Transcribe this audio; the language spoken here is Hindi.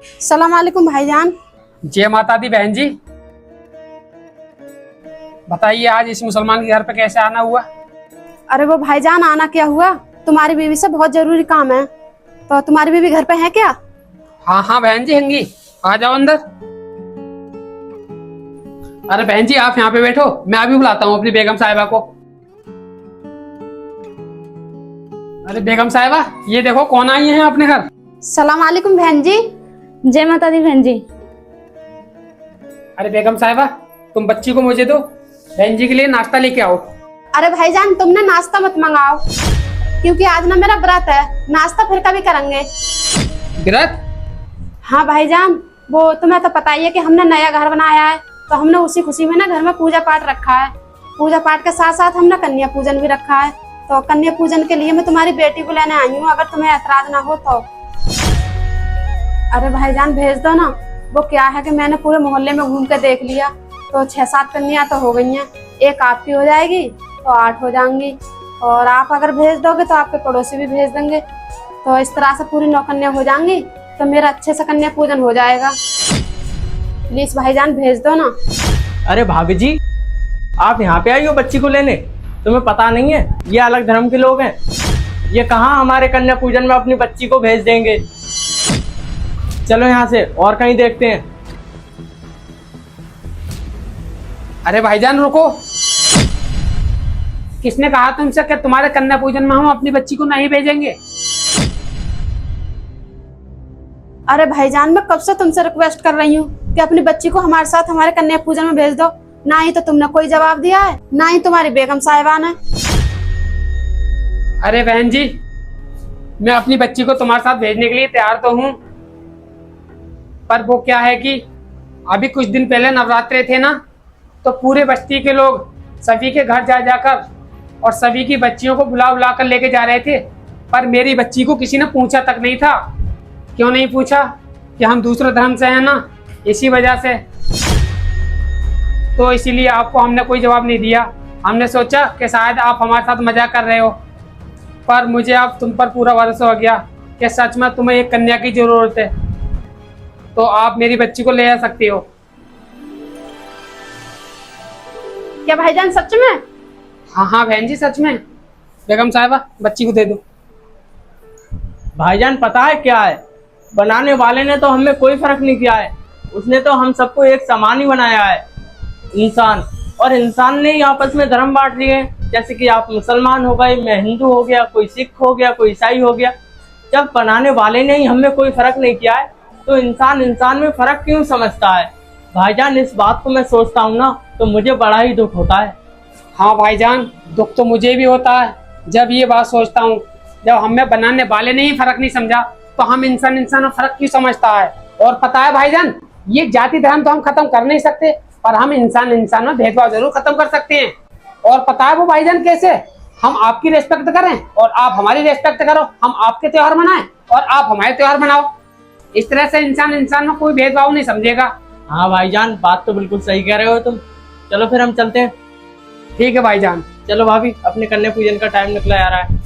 सलाम वालेकुम भाईजान। जय माता दी बहन जी। बताइए आज इस मुसलमान के घर पे कैसे आना हुआ? अरे वो भाईजान, आना क्या हुआ, तुम्हारी बीवी से बहुत जरूरी काम है। तो तुम्हारी बीवी घर पे है क्या? हाँ हाँ बहन जी होंगी, आ जाओ अंदर। अरे बहन जी आप यहाँ पे बैठो, मैं अभी बुलाता हूँ अपनी बेगम साहिबा को। अरे बेगम साहिबा, ये देखो कौन आई है अपने घर। सलाम वालेकुम बहन जी। जय माता दी बहन जी। अरे बेगम साहिबा, तुम बच्ची को मुझे दो, बहन जी के लिए नाश्ता लेके आओ। अरे भाईजान, तुमने नाश्ता मत मंगाओ, क्योंकि आज ना मेरा व्रत है। नाश्ता फिर कभी करेंगे। व्रत? हाँ भाईजान, वो तुम्हें तो पता ही है कि हमने नया घर बनाया है, तो हमने उसी खुशी में ना घर में पूजा पाठ रखा है। पूजा पाठ के साथ साथ हमने कन्या पूजन भी रखा है। तो कन्या पूजन के लिए मैं तुम्हारी बेटी को लेने आई हूँ, अगर तुम्हें ऐतराज ना हो तो। अरे भाईजान भेज दो ना। वो क्या है कि मैंने पूरे मोहल्ले में घूम के देख लिया, तो 6-7 कन्या तो हो गई हैं। एक आपकी हो जाएगी तो 8 हो जाएंगी, और आप अगर भेज दोगे तो आपके पड़ोसी भी भेज देंगे। तो इस तरह से पूरी 9 कन्या हो जाएंगी, तो मेरा अच्छे से कन्या पूजन हो जाएगा। प्लीज भाईजान भेज दो ना। अरे भाभी जी, आप यहाँ पे आई हो बच्ची को लेने? तुम्हें पता नहीं है ये अलग धर्म के लोग हैं। ये कहाँ हमारे कन्या पूजन में अपनी बच्ची को भेज देंगे। चलो यहाँ से और कहीं देखते हैं। अरे भाईजान रुको, किसने कहा तुमसे कि तुम्हारे कन्या पूजन में हम अपनी बच्ची को नहीं भेजेंगे? अरे भाईजान, मैं कब से तुमसे रिक्वेस्ट कर रही हूँ कि अपनी बच्ची को हमारे साथ हमारे कन्या पूजन में भेज दो। ना ही तो तुमने कोई जवाब दिया है, ना ही तुम्हारी बेगम साहिबा ने। अरे बहन जी, मैं अपनी बच्ची को तुम्हारे साथ भेजने के लिए तैयार तो हूँ, पर वो क्या है कि अभी कुछ दिन पहले नवरात्रे थे ना, तो पूरे बस्ती के लोग सभी के घर जा जाकर और सभी की बच्चियों को बुला बुला कर लेके जा रहे थे, पर मेरी बच्ची को किसी ने पूछा तक नहीं था। क्यों नहीं पूछा? कि हम दूसरे धर्म से हैं ना, इसी वजह से। तो इसीलिए आपको हमने कोई जवाब नहीं दिया। हमने सोचा कि शायद आप हमारे साथ मजाक कर रहे हो, पर मुझे अब तुम पर पूरा भरोसा हो गया कि सच में तुम्हें एक कन्या की जरूरत है, तो आप मेरी बच्ची को ले आ सकती हो। क्या भाईजान सच में? हाँ हाँ बहन जी सच में। बेगम साहिबा बच्ची को दे दो। भाईजान पता है क्या है, बनाने वाले ने तो हमें कोई फर्क नहीं किया है। उसने तो हम सबको एक समान ही बनाया है, इंसान। और इंसान ने ही आपस में धर्म बांट लिए हैं। जैसे कि आप मुसलमान हो गए, मैं हिंदू हो गया, कोई सिख हो गया, कोई ईसाई हो गया। जब बनाने वाले ने ही हमें कोई फर्क नहीं किया है, तो इंसान इंसान में फर्क क्यों समझता है? भाईजान इस बात को मैं सोचता हूँ ना, तो मुझे बड़ा ही दुख होता है। हाँ भाईजान, दुख तो मुझे भी होता है जब ये बात सोचता हूँ। जब हमें बनाने वाले ने ही फर्क नहीं समझा, तो हम इंसान इंसान में फर्क क्यों समझता है? और पता है भाईजान, ये जाति धर्म तो हम खत्म कर नहीं सकते, पर हम इंसान इंसान में भेदभाव जरूर खत्म कर सकते हैं। और पता है वो भाईजान कैसे? हम आपकी रेस्पेक्ट करें और आप हमारी रेस्पेक्ट करो, हम आपके त्योहार मनाएं और आप हमारे त्योहार मनाओ। इस तरह से इंसान इंसान में कोई भेदभाव नहीं समझेगा। हाँ भाईजान, बात तो बिल्कुल सही कह रहे हो तुम। चलो फिर हम चलते हैं। ठीक है भाईजान। चलो भाभी, अपने कन्या पूजन का टाइम निकला आ रहा है।